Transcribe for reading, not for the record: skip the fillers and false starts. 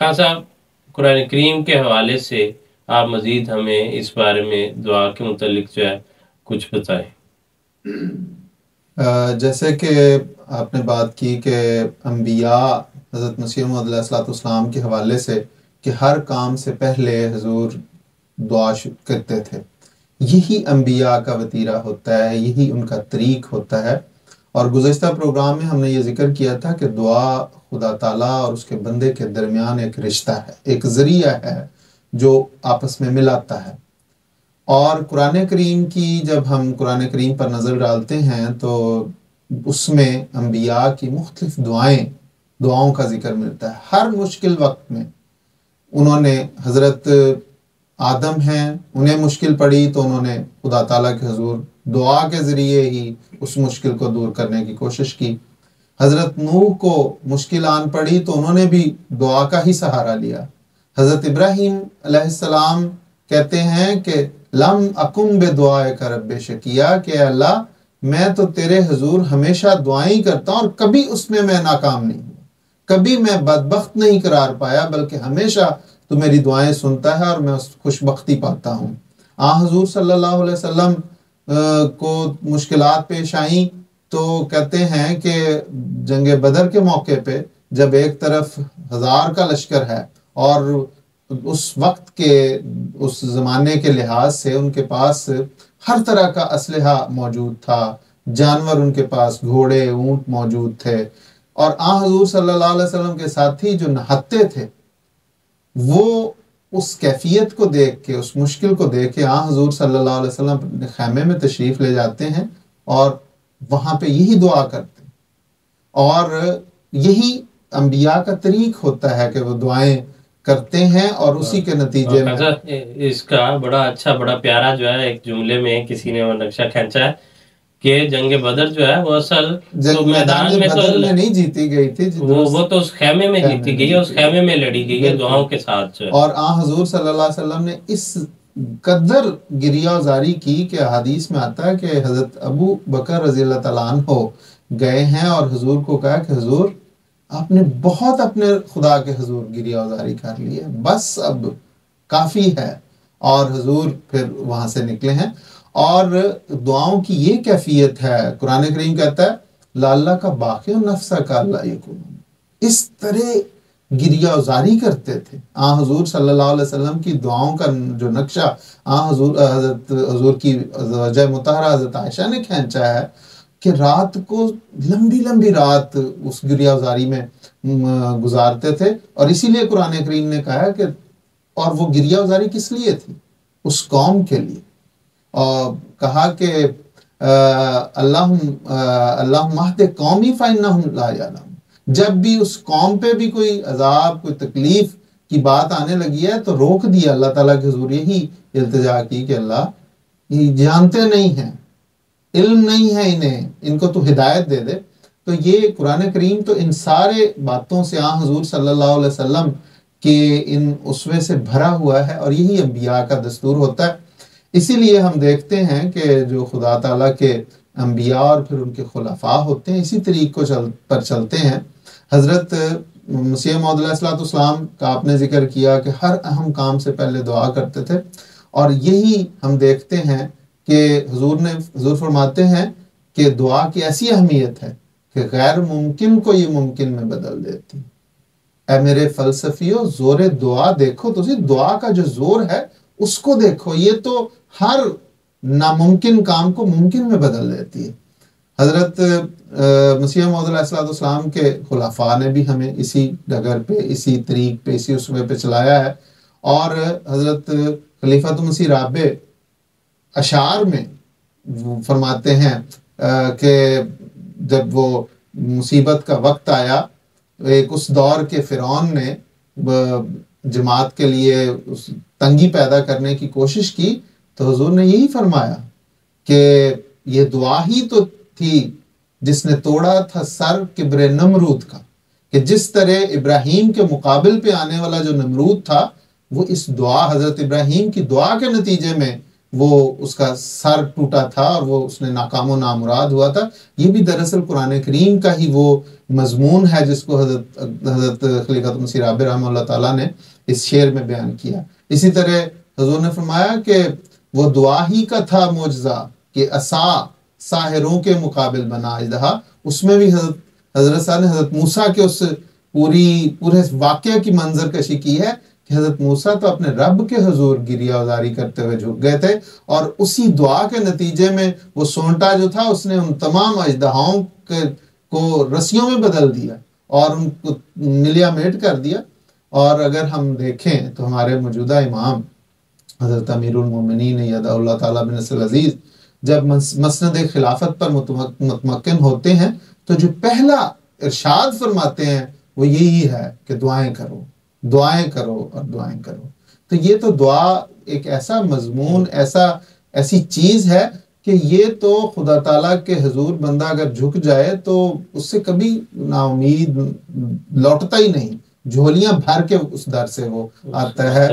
خان صاحب، قرآن کریم کے حوالے سے آپ مزید ہمیں اس بارے میں دعا کے متعلق جو ہے کچھ بتائیں۔ جیسے کہ آپ نے بات کی کہ انبیاء حضرت مسیح موعود علیہ الصلوۃ والسلام کے حوالے سے کہ ہر کام سے پہلے حضور دعا کرتے تھے، یہی انبیاء کا وتیرہ ہوتا ہے، یہی ان کا طریق ہوتا ہے۔ اور گزشتہ پروگرام میں ہم نے یہ ذکر کیا تھا کہ دعا خدا تعالیٰ اور اس کے بندے کے درمیان ایک رشتہ ہے، ایک ذریعہ ہے جو آپس میں ملاتا ہے۔ اور قرآن کریم کی جب ہم قرآن کریم پر نظر ڈالتے ہیں تو اس میں انبیاء کی مختلف دعاؤں کا ذکر ملتا ہے۔ ہر مشکل وقت میں انہوں نے، حضرت آدم ہیں، انہیں مشکل پڑی تو انہوں نے خدا تعالیٰ کے حضور دعا کے ذریعے ہی اس مشکل کو دور کرنے کی کوشش کی۔ حضرت نوح کو مشکل آن پڑی تو انہوں نے بھی دعا کا ہی سہارا لیا۔ حضرت ابراہیم علیہ السلام کہتے ہیں کہ لم اکم بے دعائے کا رب شکیہ، کہ اللہ میں تو تیرے حضور ہمیشہ دعائیں کرتا ہوں اور کبھی اس میں ناکام نہیں ہوں، کبھی میں بدبخت نہیں قرار پایا، بلکہ ہمیشہ تو میری دعائیں سنتا ہے اور میں اس خوش بختی پاتا ہوں۔ حضور صلی اللہ علیہ وسلم کو مشکلات پیش آئیں تو کہتے ہیں کہ جنگ بدر کے موقع پہ جب ایک طرف 1000 کا لشکر ہے اور اس وقت کے اس زمانے کے لحاظ سے ان کے پاس ہر طرح کا اسلحہ موجود تھا، جانور ان کے پاس گھوڑے اونٹ موجود تھے، اور حضور صلی اللہ علیہ وسلم کے ساتھی جو نہتے تھے وہ اس کیفیت کو دیکھ کے، اس مشکل کو دیکھ کے حضور صلی اللہ علیہ وسلم اپنے خیمے میں تشریف لے جاتے ہیں اور وہاں پہ یہی دعا کرتے ہیں۔ اور یہی انبیاء کا طریق ہوتا ہے کہ وہ دعائیں کرتے ہیں اور اسی کے نتیجے میں اس کا بڑا اچھا، بڑا پیارا جو ہے ایک جملے میں کسی نے وہ نقشہ کھینچا ہے کہ جنگ بدر جو ہے وہ اصل میدان بدر میں نہیں جیتی گئی تھی، وہ تو اس خیمے میں جیتی گئی ہے، اس خیمے میں لڑی گئی ہے دعاؤں کے ساتھ جو ہے۔ اور حضور صلی اللہ علیہ وسلم نے اس قدر گریہ زاری کی کہ حدیث میں آتا ہے کہ حضرت ابو بکر رضی اللہ تعالیٰ عنہ گئے ہیں اور حضور کو کہا کہ حضور آپ نے بہت اپنے خدا کے حضور گریہ زاری کر لی ہے، بس اب کافی ہے، اور حضور پھر وہاں سے نکلے ہیں۔ اور دعاؤں کی یہ کیفیت ہے، قرآن کریم کہتا ہے لعلہ کا باقی نفسہ کا اللہ یکون، اس طرح گریہ زاری کرتے تھے۔ حضور صلی اللہ علیہ وسلم کی دعاؤں کا جو نقشہ حضور کی زوجہ مطہرہ حضرت عائشہ نے کھینچا ہے کہ رات کو لمبی لمبی رات اس گریہ زاری میں گزارتے تھے، اور اسی لیے قرآن کریم نے کہا کہ اور وہ گریہ زاری کس لیے تھی؟ اس قوم کے لیے، اور کہا کہ اللہم اہد قومی فإنہم لا یعلمون، جب بھی اس قوم پہ بھی کوئی عذاب، کوئی تکلیف کی بات آنے لگی ہے تو روک دیا اللہ تعالیٰ کے حضور، یہی التجا کی کہ اللہ یہ جانتے نہیں ہیں، علم نہیں ہے انہیں، ان کو تو ہدایت دے دے۔ تو یہ قرآن کریم تو ان سارے باتوں سے حضور صلی اللہ علیہ وسلم کے ان اسوے سے بھرا ہوا ہے، اور یہی انبیاء کا دستور ہوتا ہے۔ اسی لیے ہم دیکھتے ہیں کہ جو خدا تعالیٰ کے انبیاء اور پھر ان کے خلفاء ہوتے ہیں اسی طریق کو پر چلتے ہیں۔ حضرت مسیح موعود علیہ الصلوۃ والسلام کا آپ نے ذکر کیا کہ ہر اہم کام سے پہلے دعا کرتے تھے، اور یہی ہم دیکھتے ہیں کہ حضور فرماتے ہیں کہ دعا کی ایسی اہمیت ہے کہ غیر ممکن کو یہ ممکن میں بدل دیتی۔ اے میرے فلسفیوں، زور دعا دیکھو، تو دعا کا جو زور ہے اس کو دیکھو، یہ تو ہر ناممکن کام کو ممکن میں بدل دیتی ہے۔ حضرت مسیح موعود علیہ السلام کے خلفاء نے بھی ہمیں اسی ڈگر پہ، اسی طریق پہ، اسی اسوے پہ چلایا ہے، اور حضرت خلیفۃ مسیح رابع اشعار میں فرماتے ہیں کہ جب وہ مصیبت کا وقت آیا، ایک اس دور کے فرعون نے جماعت کے لیے تنگی پیدا کرنے کی کوشش کی، تو حضور نے یہی فرمایا کہ یہ دعا ہی تو تھی جس نے توڑا تھا سر کبر نمرود کا، کہ جس طرح ابراہیم کے مقابل پہ آنے والا جو نمرود تھا، وہ اس دعا، حضرت ابراہیم کی دعا کے نتیجے میں وہ اس کا سر ٹوٹا تھا اور وہ اس نے ناکام و نامراد ہوا تھا. یہ بھی دراصل قرآن کریم کا ہی وہ مضمون ہے جس کو حضرت خلیفۃ مسیح رابع رحمہ اللہ تعالیٰ نے اس شعر میں بیان کیا. اسی طرح حضور نے فرمایا کہ وہ دعا ہی کا تھا معجزہ کہ عصا ساحروں کے مقابل بنا اژدہا. اس میں بھی حضرت صاحب نے حضرت موسیٰ کے اس پورے واقعے کی منظر کشی کی ہے کہ حضرت موسیٰ تو اپنے رب کے حضور گریہ ازاری کرتے ہوئے جھک گئے تھے، اور اسی دعا کے نتیجے میں وہ سونٹا جو تھا اس نے ان تمام اژدہاؤں کو رسیوں میں بدل دیا اور ان کو ملیا میٹ کر دیا. اور اگر ہم دیکھیں تو ہمارے موجودہ امام حضرت امیر المومنین یدہ اللہ تعالیٰ بن نصر العزیز جب مسند خلافت پر متمکن ہوتے ہیں تو جو پہلا ارشاد فرماتے ہیں وہ یہی ہے کہ دعائیں کرو، دعائیں کرو اور دعائیں کرو. تو یہ تو دعا ایک ایسا مضمون، ایسی چیز ہے کہ یہ تو خدا تعالیٰ کے حضور بندہ اگر جھک جائے تو اس سے کبھی نا امید لوٹتا ہی نہیں، جھولیاں بھر کے اس در سے وہ آتا ہے.